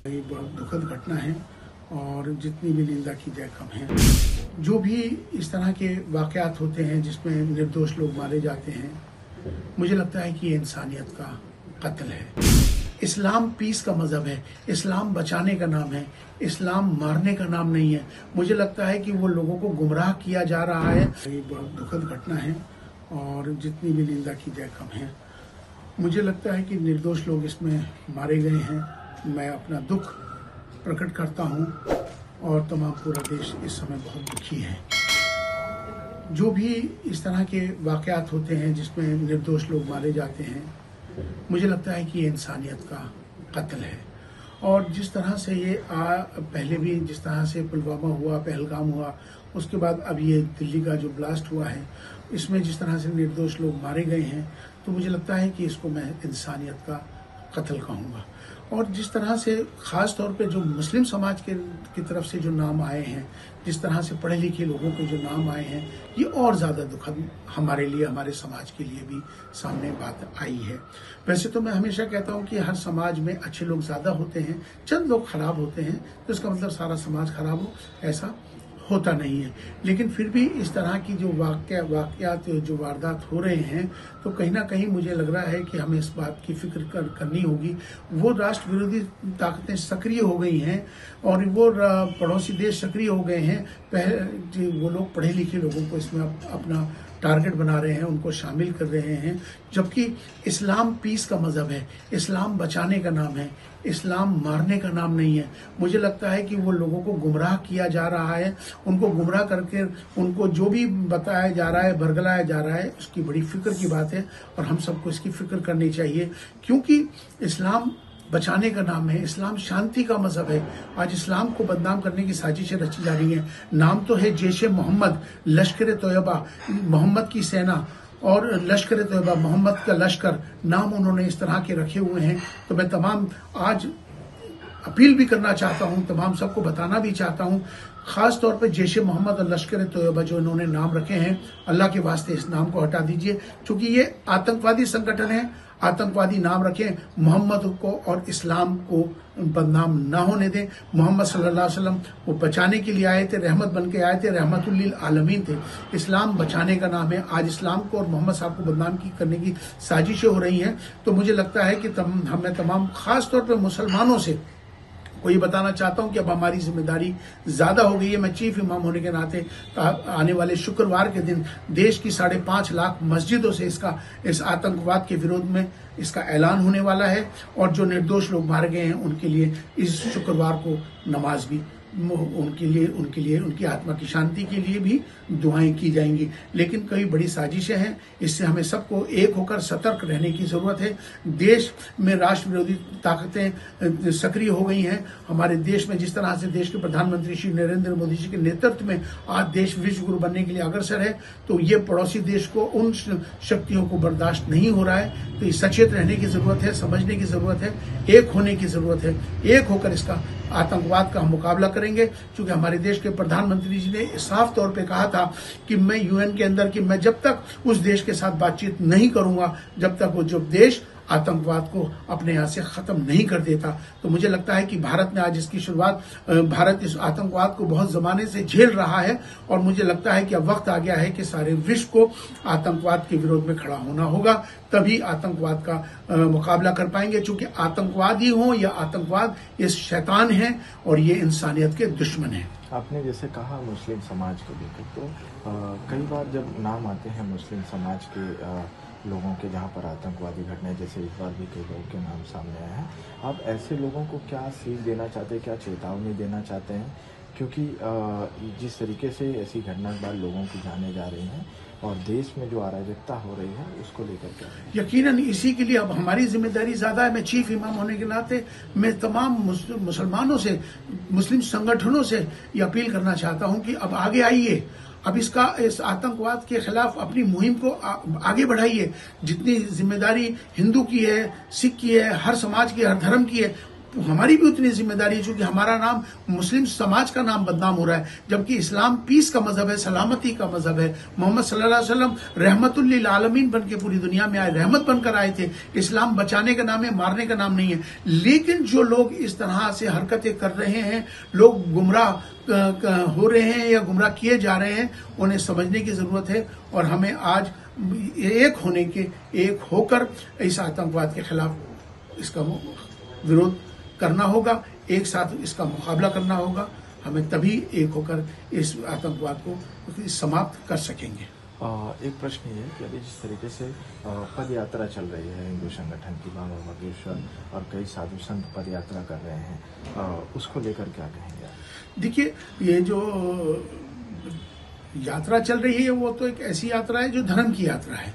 ये बहुत दुखद घटना है और जितनी भी निंदा की जाए कम है। जो भी इस तरह के वाकयात होते हैं जिसमें निर्दोष लोग मारे जाते हैं, मुझे लगता है कि ये इंसानियत का कत्ल है। इस्लाम पीस का मजहब है, इस्लाम बचाने का नाम है, इस्लाम मारने का नाम नहीं है। मुझे लगता है कि वो लोगों को गुमराह किया जा रहा है। ये बहुत दुखद घटना है और जितनी भी निंदा की जाए कम है। मुझे लगता है कि निर्दोष लोग इसमें मारे गए हैं। मैं अपना दुख प्रकट करता हूं और तमाम पूरा देश इस समय बहुत दुखी है। जो भी इस तरह के वाकयात होते हैं जिसमें निर्दोष लोग मारे जाते हैं, मुझे लगता है कि ये इंसानियत का कत्ल है। और जिस तरह से ये पहले भी जिस तरह से पुलवामा हुआ, पहलगाम हुआ, उसके बाद अब ये दिल्ली का जो ब्लास्ट हुआ है, इसमें जिस तरह से निर्दोष लोग मारे गए हैं, तो मुझे लगता है कि इसको मैं इंसानियत का कत्ल कहूँगा। और जिस तरह से ख़ास तौर पे जो मुस्लिम समाज की तरफ से जो नाम आए हैं, जिस तरह से पढ़े लिखे लोगों के जो नाम आए हैं, ये और ज़्यादा दुखद हमारे लिए, हमारे समाज के लिए भी सामने बात आई है। वैसे तो मैं हमेशा कहता हूँ कि हर समाज में अच्छे लोग ज़्यादा होते हैं, चंद लोग खराब होते हैं, तो इसका मतलब सारा समाज खराब हो, ऐसा होता नहीं है। लेकिन फिर भी इस तरह की जो वाकयात जो वारदात हो रहे हैं, तो कहीं ना कहीं मुझे लग रहा है कि हमें इस बात की फिक्र करनी होगी। वो राष्ट्र विरोधी ताकतें सक्रिय हो गई हैं और वो पड़ोसी देश सक्रिय हो गए हैं। वो लोग पढ़े लिखे लोगों को इसमें अपना टारगेट बना रहे हैं, उनको शामिल कर रहे हैं, जबकि इस्लाम पीस का मजहब है, इस्लाम बचाने का नाम है, इस्लाम मारने का नाम नहीं है। मुझे लगता है कि वो लोगों को गुमराह किया जा रहा है, उनको गुमराह करके उनको जो भी बताया जा रहा है, बरगलाया जा रहा है, उसकी बड़ी फिक्र की बात है और हम सबको इसकी फिक्र करनी चाहिए। क्योंकि इस्लाम बचाने का नाम है, इस्लाम शांति का मजहब है। आज इस्लाम को बदनाम करने की साजिशें रची जा रही हैं। नाम तो है जैश मोहम्मद, लश्कर तोयबा, मोहम्मद की सेना और लश्कर तोयबा, मोहम्मद का लश्कर, नाम उन्होंने इस तरह के रखे हुए हैं। तो मैं तमाम आज अपील भी करना चाहता हूं, तमाम सबको बताना भी चाहता हूं, खास तौर पे जैश मोहम्मद और लश्कर तोयबा जो इन्होंने नाम रखे हैं, अल्लाह के वास्ते इस नाम को हटा दीजिए, क्योंकि ये आतंकवादी संगठन है। आतंकवादी नाम रखें, मोहम्मद को और इस्लाम को बदनाम ना होने दें। मोहम्मद सल्लल्लाहु अलैहि वसल्लम वो बचाने के लिए आए थे, रहमत बन के आए थे, रहमतुल लिल आलमीन थे। इस्लाम बचाने का नाम है। आज इस्लाम को और मोहम्मद साहब को बदनाम करने की साजिशें हो रही हैं। तो मुझे लगता है कि हमें तमाम खास तौर पर मुसलमानों से को ये बताना चाहता हूं कि अब हमारी जिम्मेदारी ज्यादा हो गई है। मैं चीफ इमाम होने के नाते आने वाले शुक्रवार के दिन देश की 5.5 लाख मस्जिदों से इस आतंकवाद के विरोध में इसका ऐलान होने वाला है और जो निर्दोष लोग मारे गए हैं उनके लिए इस शुक्रवार को नमाज भी उनके लिए उनकी आत्मा की शांति के लिए भी दुआएं की जाएंगी। लेकिन कई बड़ी साजिशें हैं, इससे हमें सबको एक होकर सतर्क रहने की जरूरत है। देश में राष्ट्र विरोधी ताकतें सक्रिय हो गई हैं। हमारे देश में जिस तरह से देश के प्रधानमंत्री श्री नरेंद्र मोदी जी के नेतृत्व में आज देश विश्व गुरु बनने के लिए अग्रसर है, तो ये पड़ोसी देश को उन शक्तियों को बर्दाश्त नहीं हो रहा है। तो सचेत रहने की जरूरत है, समझने की जरूरत है, एक होने की जरूरत है। एक होकर इसका आतंकवाद का हम मुकाबला करेंगे, क्योंकि हमारे देश के प्रधानमंत्री जी ने साफ तौर पे कहा था कि मैं यूएन के अंदर कि मैं जब तक उस देश के साथ बातचीत नहीं करूंगा जब तक वो जो देश आतंकवाद को अपने यहाँ से खत्म नहीं कर देता। तो मुझे लगता है कि भारत ने आज इसकी शुरुआत, भारत इस आतंकवाद को बहुत जमाने से झेल रहा है और मुझे लगता है कि अब वक्त आ गया है कि सारे विश्व को आतंकवाद के विरोध में खड़ा होना होगा, तभी आतंकवाद का मुकाबला कर पाएंगे। चूंकि आतंकवादी हो या आतंकवाद, ये शैतान है और ये इंसानियत के दुश्मन है। आपने जैसे कहा मुस्लिम समाज को लेकर, तो कई बार जब नाम आते हैं मुस्लिम समाज के लोगों के जहाँ पर आतंकवादी घटनाएं, जैसे इस बार भी कई लोगों के नाम सामने आए हैं, आप ऐसे लोगों को क्या सीख देना चाहते हैं, क्या चेतावनी देना चाहते हैं? क्योंकि जिस तरीके से ऐसी घटना के बाद लोगों की जाने जा रही हैं और देश में जो अराजकता हो रही है, उसको लेकर क्या है? यकीनन इसी के लिए अब हमारी जिम्मेदारी ज्यादा है। मैं चीफ इमाम होने के नाते मैं तमाम मुसलमानों से, मुस्लिम संगठनों से ये अपील करना चाहता हूं कि अब आगे आइए, अब इस आतंकवाद के खिलाफ अपनी मुहिम को आगे बढ़ाइए। जितनी जिम्मेदारी हिंदू की है, सिख की है, हर समाज की, हर धर्म की है, तो हमारी भी उतनी जिम्मेदारी है, क्योंकि हमारा नाम, मुस्लिम समाज का नाम बदनाम हो रहा है, जबकि इस्लाम पीस का मजहब है, सलामती का मजहब है। मोहम्मद सल्लल्लाहु अलैहि वसल्लम रहमतुल लिल आलमीन बन के पूरी दुनिया में आए, रहमत बनकर आए थे। इस्लाम बचाने का नाम है, मारने का नाम नहीं है। लेकिन जो लोग इस तरह से हरकतें कर रहे हैं, लोग गुमराह हो रहे हैं या गुमराह किए जा रहे हैं, उन्हें समझने की जरूरत है। और हमें आज एक होकर इस आतंकवाद के खिलाफ इसका विरोध करना होगा, एक साथ इसका मुकाबला करना होगा। हमें तभी एक होकर इस आतंकवाद को समाप्त कर सकेंगे। एक प्रश्न ये है कि अभी जिस तरीके से पद यात्रा चल रही है हिंदू संगठन की, बाबा बागेश्वर और कई साधु संत पद यात्रा कर रहे हैं, उसको लेकर क्या कहेंगे? देखिए, ये जो यात्रा चल रही है वो तो एक ऐसी यात्रा है जो धर्म की यात्रा है,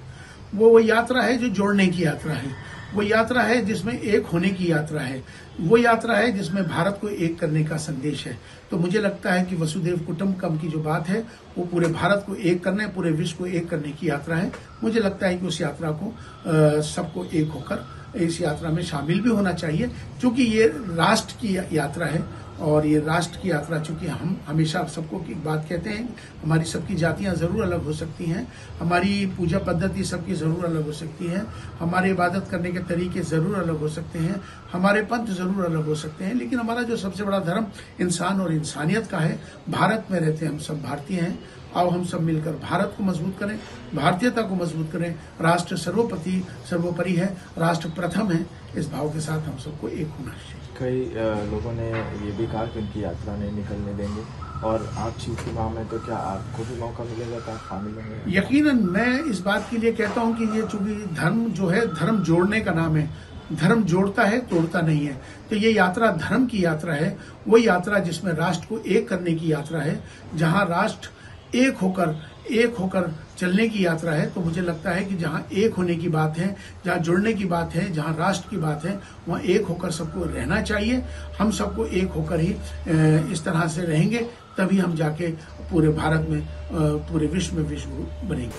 वो यात्रा है जो जोड़ने की यात्रा है, वो यात्रा है जिसमें एक होने की यात्रा है, वो यात्रा है जिसमें भारत को एक करने का संदेश है। तो मुझे लगता है कि वसुदेव कुटुंबकम की जो बात है वो पूरे भारत को एक करने, पूरे विश्व को एक करने की यात्रा है। मुझे लगता है कि उस यात्रा को सबको एक होकर इस यात्रा में शामिल भी होना चाहिए, क्योंकि ये राष्ट्र की यात्रा है। और ये राष्ट्र की यात्रा, चूंकि हम हमेशा सबको की बात कहते हैं, हमारी सबकी जातियां जरूर अलग हो सकती हैं, हमारी पूजा पद्धति सबकी जरूर अलग हो सकती है, हमारे इबादत करने के तरीके जरूर अलग हो सकते हैं, हमारे पंथ जरूर अलग हो सकते हैं, लेकिन हमारा जो सबसे बड़ा धर्म इंसान और इंसानियत का है। भारत में रहते हम सब भारतीय हैं। आओ हम सब मिलकर भारत को मजबूत करें, भारतीयता को मजबूत करें। राष्ट्र सर्वोपरि है, राष्ट्र प्रथम है। इस भाव के साथ हम सबको एक होना चाहिए। कई लोगों ने ये भी कहा कि उनकी यात्रा नहीं निकलने देंगे, और आप चीफ इमाम हैं तो क्या आपको भी मौका मिलेगा कि आप शामिल होंगे? यकीनन मैं इस बात के लिए कहता हूं कि ये चूंकि धर्म जो है, धर्म जोड़ने का नाम है, धर्म जोड़ता है, तोड़ता नहीं है। तो ये यात्रा धर्म की यात्रा है, वो यात्रा जिसमें राष्ट्र को एक करने की यात्रा है, जहां राष्ट्र एक होकर चलने की यात्रा है। तो मुझे लगता है कि जहां एक होने की बात है, जहां जुड़ने की बात है, जहां राष्ट्र की बात है, वहां एक होकर सबको रहना चाहिए। हम सबको एक होकर ही इस तरह से रहेंगे, तभी हम जाके पूरे भारत में, पूरे विश्व में विश्व गुरु बनेंगे।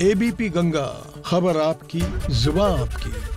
एबीपी गंगा, खबर आपकी, जुबान आपकी।